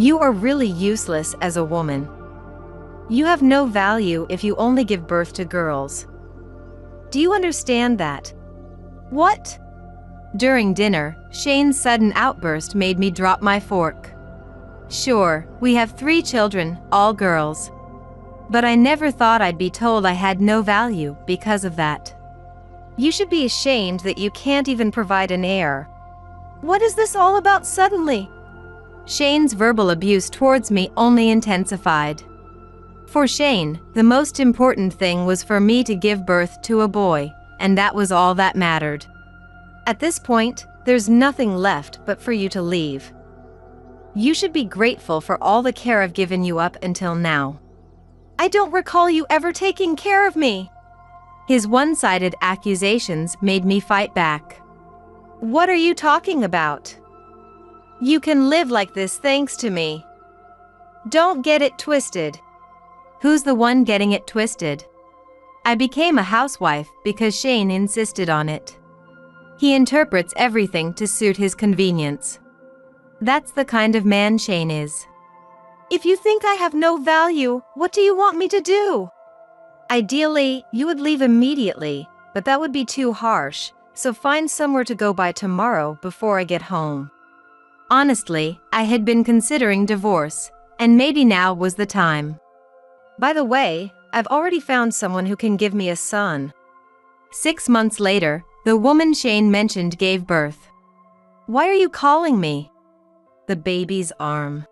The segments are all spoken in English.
You are really useless as a woman. You have no value if you only give birth to girls. Do you understand that? What? During dinner, Shane's sudden outburst made me drop my fork. Sure, we have 3 children, all girls. But I never thought I'd be told I had no value because of that. You should be ashamed that you can't even provide an heir. What is this all about suddenly? Shane's verbal abuse towards me only intensified. For Shane, the most important thing was for me to give birth to a boy, and that was all that mattered. At this point, there's nothing left but for you to leave. You should be grateful for all the care I've given you up until now. I don't recall you ever taking care of me. His one-sided accusations made me fight back. What are you talking about? You can live like this thanks to me. Don't get it twisted. Who's the one getting it twisted? I became a housewife because Shane insisted on it. He interprets everything to suit his convenience. That's the kind of man Shane is. If you think I have no value, what do you want me to do? Ideally, you would leave immediately, but that would be too harsh, so find somewhere to go by tomorrow before I get home. Honestly, I had been considering divorce, and maybe now was the time. By the way, I've already found someone who can give me a son. 6 months later, the woman Shane mentioned gave birth. Why are you calling me? The baby's arm.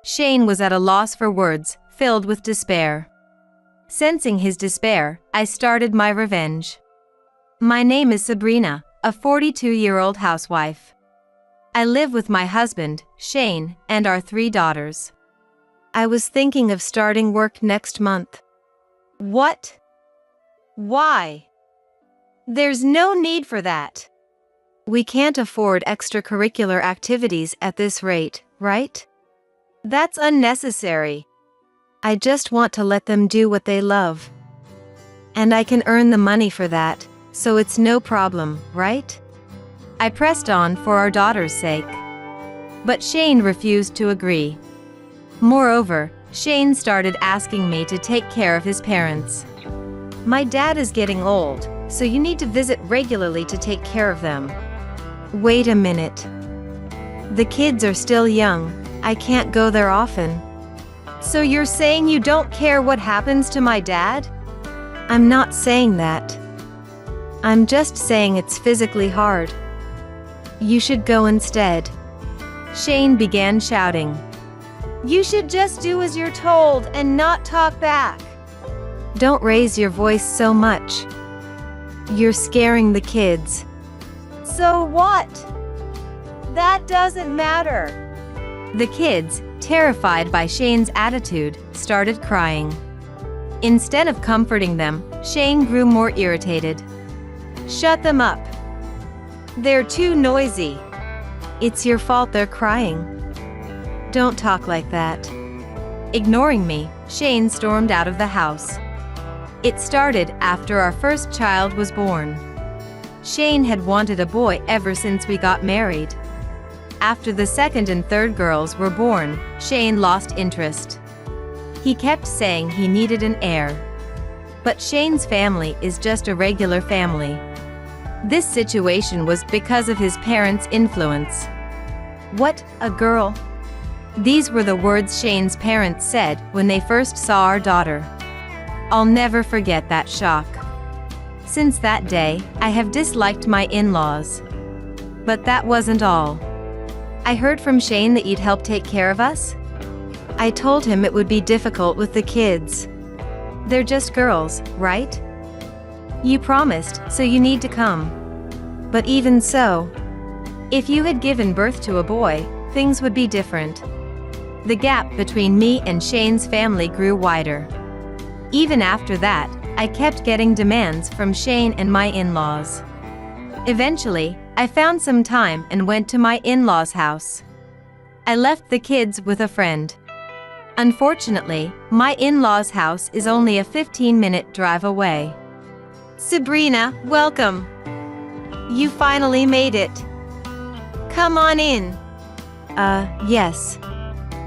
Shane was at a loss for words, filled with despair. Sensing his despair, I started my revenge. My name is Sabrina, a 42-year-old housewife. I live with my husband, Shane, and our 3 daughters. I was thinking of starting work next month. What? Why? There's no need for that. We can't afford extracurricular activities at this rate, right? That's unnecessary. I just want to let them do what they love. And I can earn the money for that, so it's no problem, right? I pressed on for our daughter's sake. But Shane refused to agree. Moreover, Shane started asking me to take care of his parents. My dad is getting old, so you need to visit regularly to take care of them. Wait a minute. The kids are still young. I can't go there often. So you're saying you don't care what happens to my dad? I'm not saying that. I'm just saying it's physically hard. You should go instead. Shane began shouting. You should just do as you're told and not talk back. Don't raise your voice so much. You're scaring the kids. So what? That doesn't matter. The kids, terrified by Shane's attitude, started crying. Instead of comforting them, Shane grew more irritated. Shut them up. They're too noisy. It's your fault they're crying. Don't talk like that. Ignoring me, Shane stormed out of the house. It started after our first child was born. Shane had wanted a boy ever since we got married. After the second and third girls were born, Shane lost interest. He kept saying he needed an heir. But Shane's family is just a regular family. This situation was because of his parents' influence. What, a girl? These were the words Shane's parents said when they first saw our daughter. I'll never forget that shock. Since that day, I have disliked my in-laws. But that wasn't all. I heard from Shane that you'd help take care of us? I told him it would be difficult with the kids. They're just girls, right? You promised, so you need to come. But even so, if you had given birth to a boy, things would be different. The gap between me and Shane's family grew wider. Even after that, I kept getting demands from Shane and my in-laws. Eventually, I found some time and went to my in-laws' house. I left the kids with a friend. Unfortunately, my in-laws' house is only a 15-minute drive away. Sabrina, welcome. You finally made it. Come on in. Yes.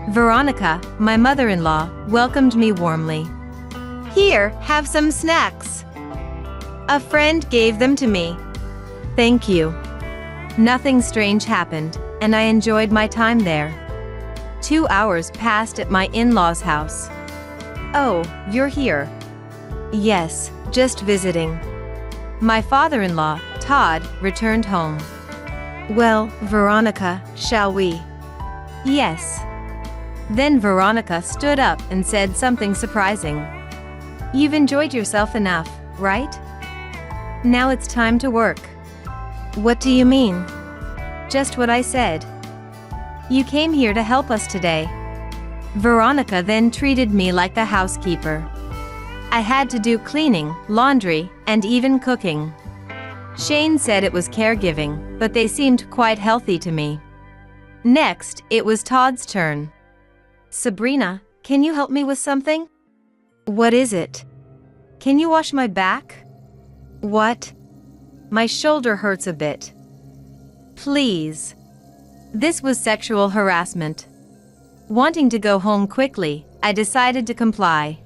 Veronica, my mother-in-law, welcomed me warmly. "Here, have some snacks." A friend gave them to me. Thank you. Nothing strange happened, and I enjoyed my time there. 2 hours passed at my in-laws' house. "Oh, you're here." "Yes, just visiting." My father-in-law, Todd, returned home. "Well, Veronica, shall we?" "Yes." Then Veronica stood up and said something surprising. "You've enjoyed yourself enough, right? Now it's time to work." "What do you mean?" "Just what I said. You came here to help us today." Veronica then treated me like the housekeeper. I had to do cleaning, laundry, and even cooking. Shane said it was caregiving, but they seemed quite healthy to me. Next, it was Todd's turn. "Sabrina, can you help me with something?" "What is it?" "Can you wash my back?" "What?" "My shoulder hurts a bit." "Please." This was sexual harassment. Wanting to go home quickly, I decided to comply.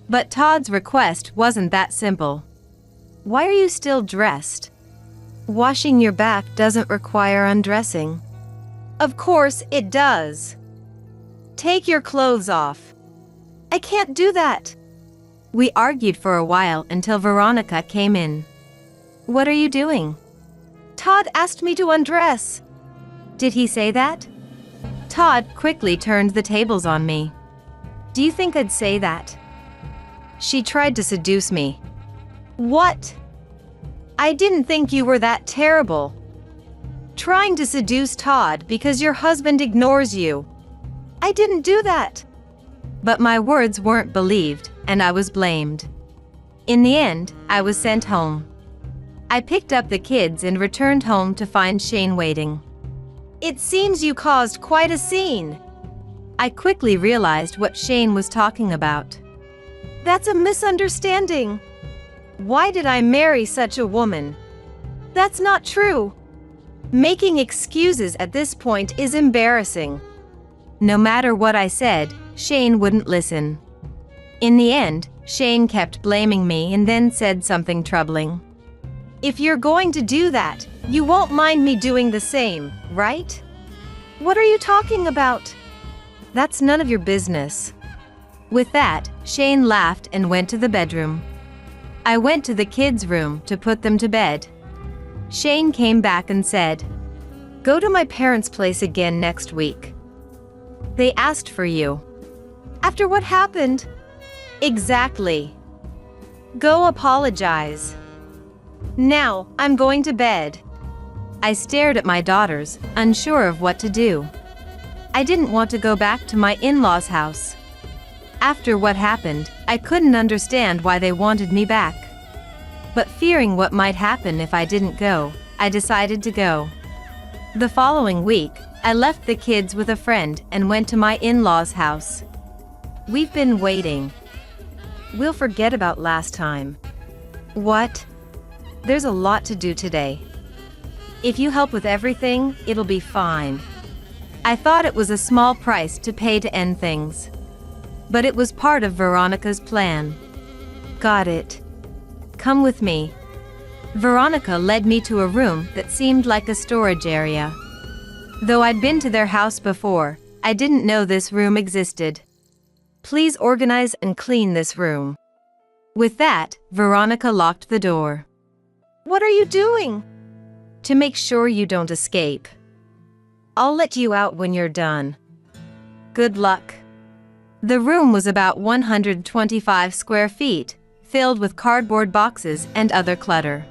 But Todd's request wasn't that simple. "Why are you still dressed?" "Washing your back doesn't require undressing." "Of course it does. Take your clothes off." "I can't do that." We argued for a while until Veronica came in. "What are you doing?" "Todd asked me to undress." "Did he say that?" Todd quickly turned the tables on me. "Do you think I'd say that?" "She tried to seduce me." "What?" "I didn't think you were that terrible. Trying to seduce Todd because your husband ignores you." "I didn't do that." But my words weren't believed, and I was blamed. In the end, I was sent home. I picked up the kids and returned home to find Shane waiting. "It seems you caused quite a scene." I quickly realized what Shane was talking about. "That's a misunderstanding. Why did I marry such a woman? That's not true." Making excuses at this point is embarrassing. No matter what I said, Shane wouldn't listen. In the end, Shane kept blaming me and then said something troubling. "If you're going to do that, you won't mind me doing the same, right?" "What are you talking about?" "That's none of your business." With that, Shane laughed and went to the bedroom. I went to the kids' room to put them to bed. Shane came back and said, "Go to my parents' place again next week. They asked for you." "After what happened?" "Exactly. Go apologize." "Now, I'm going to bed." I stared at my daughters, unsure of what to do. I didn't want to go back to my in-laws' house. After what happened, I couldn't understand why they wanted me back. But fearing what might happen if I didn't go, I decided to go. The following week, I left the kids with a friend and went to my in-laws' house. "We've been waiting." "We'll forget about last time." "What?" "There's a lot to do today. If you help with everything, it'll be fine." I thought it was a small price to pay to end things. But it was part of Veronica's plan. "Got it. Come with me." Veronica led me to a room that seemed like a storage area. Though I'd been to their house before, I didn't know this room existed. "Please organize and clean this room." With that, Veronica locked the door. "What are you doing?" "To make sure you don't escape. I'll let you out when you're done." "Good luck." The room was about 125 square feet, filled with cardboard boxes and other clutter.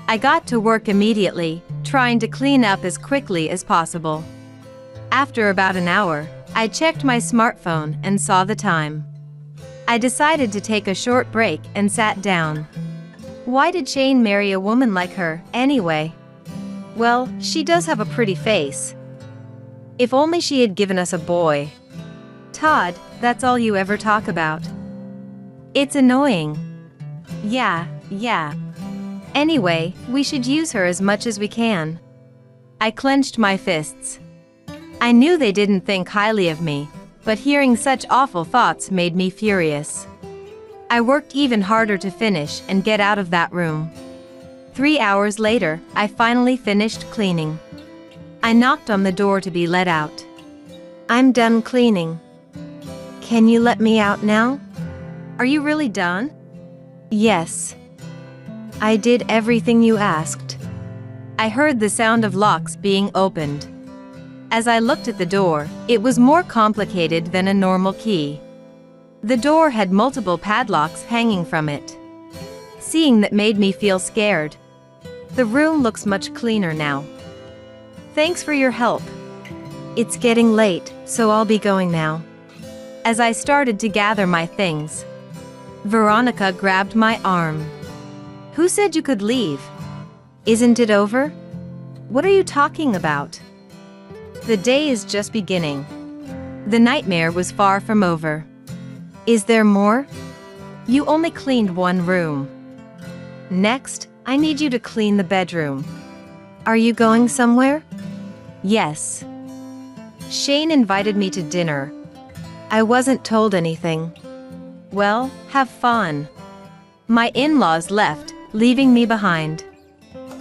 I got to work immediately, trying to clean up as quickly as possible. After about an hour, I checked my smartphone and saw the time. I decided to take a short break and sat down. Why did Shane marry a woman like her, anyway? Well, she does have a pretty face. If only she had given us a boy. Todd, that's all you ever talk about. It's annoying. Yeah. Anyway, we should use her as much as we can. I clenched my fists. I knew they didn't think highly of me, but hearing such awful thoughts made me furious. I worked even harder to finish and get out of that room. 3 hours later, I finally finished cleaning. I knocked on the door to be let out. "I'm done cleaning. Can you let me out now?" "Are you really done?" "Yes. I did everything you asked." I heard the sound of locks being opened. As I looked at the door, it was more complicated than a normal key. The door had multiple padlocks hanging from it. Seeing that made me feel scared. The room looks much cleaner now. "Thanks for your help. It's getting late, so I'll be going now." As I started to gather my things, Veronica grabbed my arm. "Who said you could leave? Isn't it over? What are you talking about? The day is just beginning. The nightmare was far from over." "Is there more? You only cleaned one room. Next, I need you to clean the bedroom." "Are you going somewhere?" "Yes. Shane invited me to dinner. I wasn't told anything." "Well, have fun." My in-laws left, leaving me behind.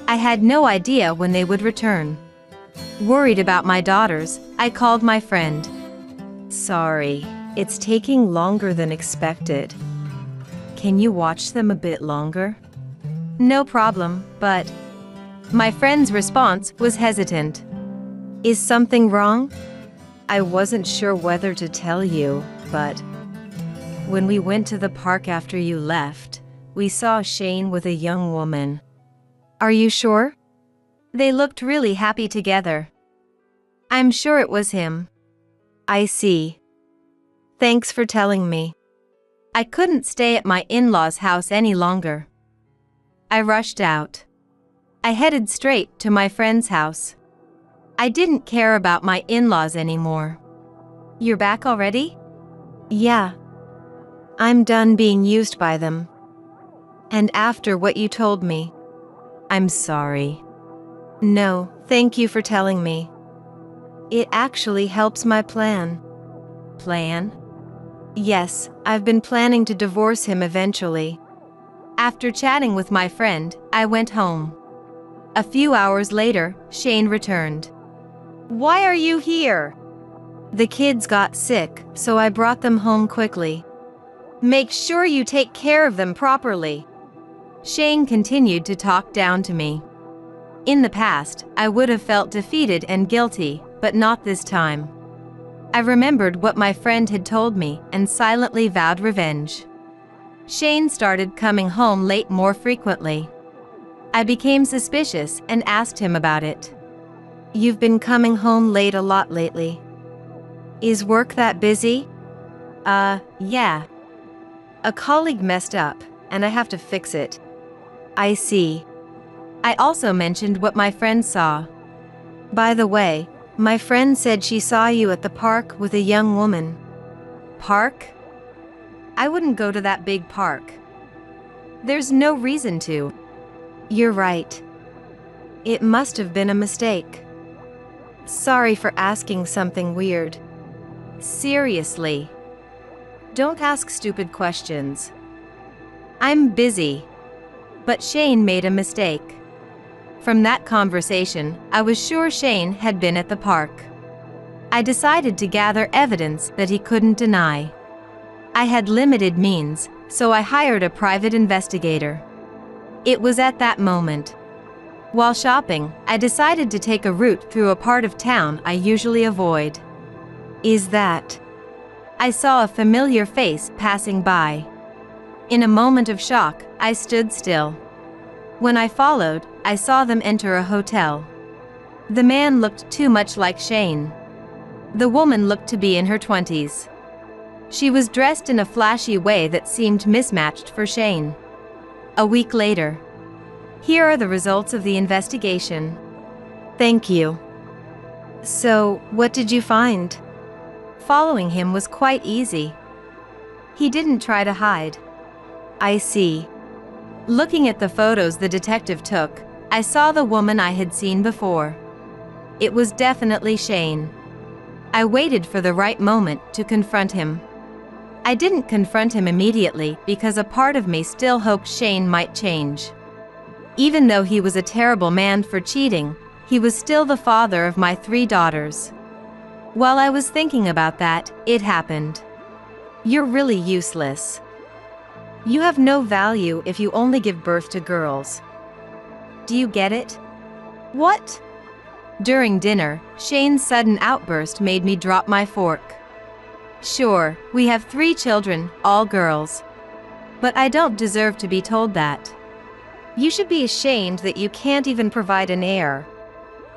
I had no idea when they would return. Worried about my daughters, I called my friend. "Sorry, it's taking longer than expected. Can you watch them a bit longer?" "No problem, but..." My friend's response was hesitant. "Is something wrong?" "I wasn't sure whether to tell you, but when we went to the park after you left, we saw Shane with a young woman." "Are you sure?" "They looked really happy together." "I'm sure it was him." "I see. Thanks for telling me." I couldn't stay at my in-laws' house any longer. I rushed out. I headed straight to my friend's house. I didn't care about my in-laws anymore. "You're back already?" "Yeah. I'm done being used by them. And after what you told me." "I'm sorry." "No, thank you for telling me. It actually helps my plan." "Plan?" "Yes, I've been planning to divorce him eventually." After chatting with my friend, I went home. A few hours later, Shane returned. "Why are you here?" "The kids got sick, so I brought them home quickly." "Make sure you take care of them properly." Shane continued to talk down to me. In the past, I would have felt defeated and guilty, but not this time. I remembered what my friend had told me and silently vowed revenge. Shane started coming home late more frequently. I became suspicious and asked him about it. "You've been coming home late a lot lately. Is work that busy?" Yeah. A colleague messed up, and I have to fix it." "I see." I also mentioned what my friend saw. "By the way, my friend said she saw you at the park with a young woman." "Park? I wouldn't go to that big park. There's no reason to." "You're right. It must have been a mistake. Sorry for asking something weird." "Seriously. Don't ask stupid questions. I'm busy." But Shane made a mistake. From that conversation, I was sure Shane had been at the park. I decided to gather evidence that he couldn't deny. I had limited means, so I hired a private investigator. It was at that moment. While shopping, I decided to take a route through a part of town I usually avoid. "Is that..." I saw a familiar face passing by. In a moment of shock, I stood still. When I followed, I saw them enter a hotel. The man looked too much like Shane. The woman looked to be in her 20s. She was dressed in a flashy way that seemed mismatched for Shane. A week later. Here are the results of the investigation. Thank you. So, what did you find? Following him was quite easy. He didn't try to hide. I see. Looking at the photos the detective took, I saw the woman I had seen before. It was definitely Shane. I waited for the right moment to confront him. I didn't confront him immediately because a part of me still hoped Shane might change. Even though he was a terrible man for cheating, he was still the father of my 3 daughters. While I was thinking about that, it happened. You're really useless. You have no value if you only give birth to girls. Do you get it? What? During dinner, Shane's sudden outburst made me drop my fork. Sure, we have 3 children, all girls. But I don't deserve to be told that. You should be ashamed that you can't even provide an heir.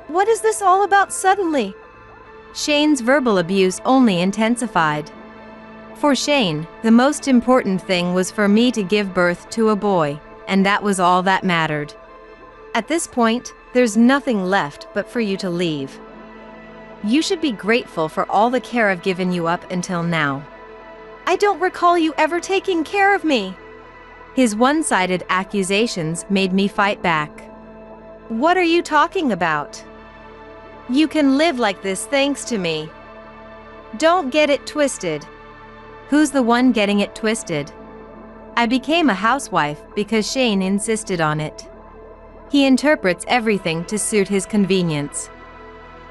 What is this all about suddenly? Shane's verbal abuse only intensified. For Shane, the most important thing was for me to give birth to a boy, and that was all that mattered. At this point, there's nothing left but for you to leave. You should be grateful for all the care I've given you up until now. I don't recall you ever taking care of me. His one-sided accusations made me fight back. What are you talking about? You can live like this thanks to me. Don't get it twisted. Who's the one getting it twisted? I became a housewife because Shane insisted on it. He interprets everything to suit his convenience.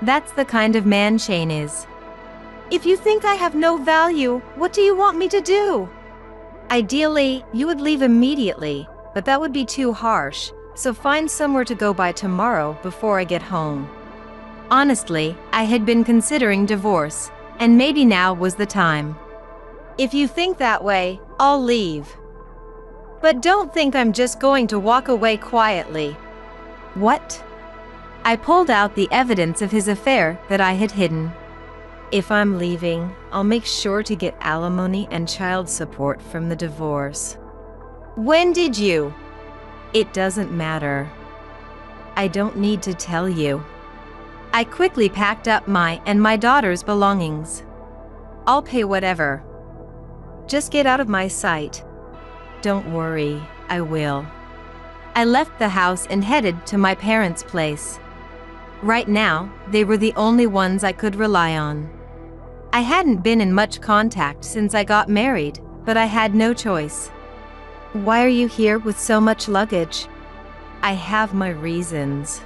That's the kind of man Shane is. If you think I have no value, what do you want me to do? Ideally, you would leave immediately, but that would be too harsh, so find somewhere to go by tomorrow before I get home. Honestly, I had been considering divorce, and maybe now was the time. If you think that way, I'll leave. But don't think I'm just going to walk away quietly. What? I pulled out the evidence of his affair that I had hidden. If I'm leaving, I'll make sure to get alimony and child support from the divorce. When did you? It doesn't matter. I don't need to tell you. I quickly packed up my and my daughter's belongings. I'll pay whatever. Just get out of my sight. Don't worry, I will. I left the house and headed to my parents' place. Right now, they were the only ones I could rely on. I hadn't been in much contact since I got married, but I had no choice. Why are you here with so much luggage? I have my reasons.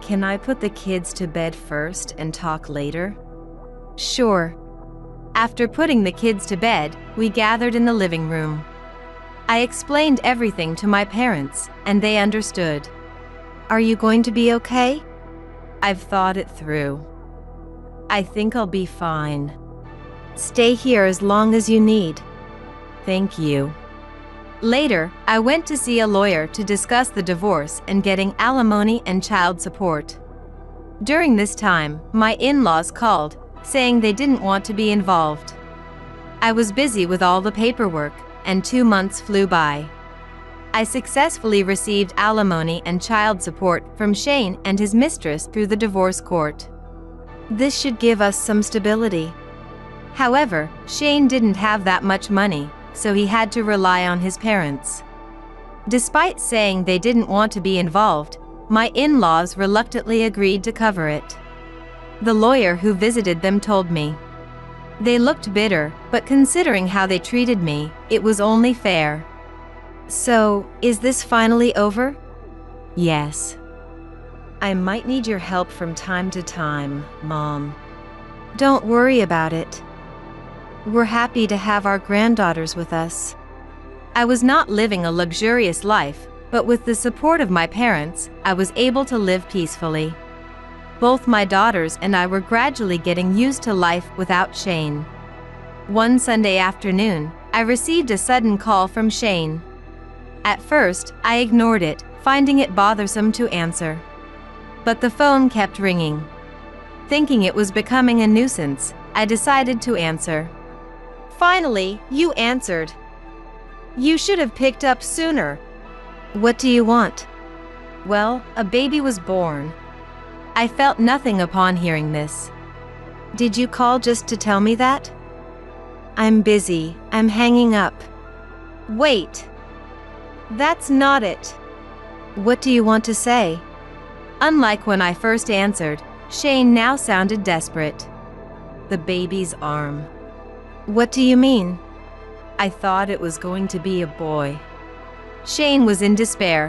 Can I put the kids to bed first and talk later? Sure. After putting the kids to bed, we gathered in the living room. I explained everything to my parents, and they understood. Are you going to be okay? I've thought it through. I think I'll be fine. Stay here as long as you need. Thank you. Later, I went to see a lawyer to discuss the divorce and getting alimony and child support. During this time, my in-laws called, saying they didn't want to be involved. I was busy with all the paperwork, and 2 months flew by. I successfully received alimony and child support from Shane and his mistress through the divorce court. This should give us some stability. However, Shane didn't have that much money, so he had to rely on his parents. Despite saying they didn't want to be involved, my in-laws reluctantly agreed to cover it. The lawyer who visited them told me. They looked bitter, but considering how they treated me, it was only fair. So, is this finally over? Yes. I might need your help from time to time, Mom. Don't worry about it. We're happy to have our granddaughters with us. I was not living a luxurious life, but with the support of my parents, I was able to live peacefully. Both my daughters and I were gradually getting used to life without Shane. One Sunday afternoon, I received a sudden call from Shane. At first, I ignored it, finding it bothersome to answer. But the phone kept ringing. Thinking it was becoming a nuisance, I decided to answer. Finally, you answered. You should have picked up sooner. What do you want? Well, a baby was born. I felt nothing upon hearing this. Did you call just to tell me that? I'm busy. I'm hanging up. Wait. That's not it. What do you want to say? Unlike when I first answered, Shane now sounded desperate. the baby's arm. What do you mean? I thought it was going to be a boy. Shane was in despair.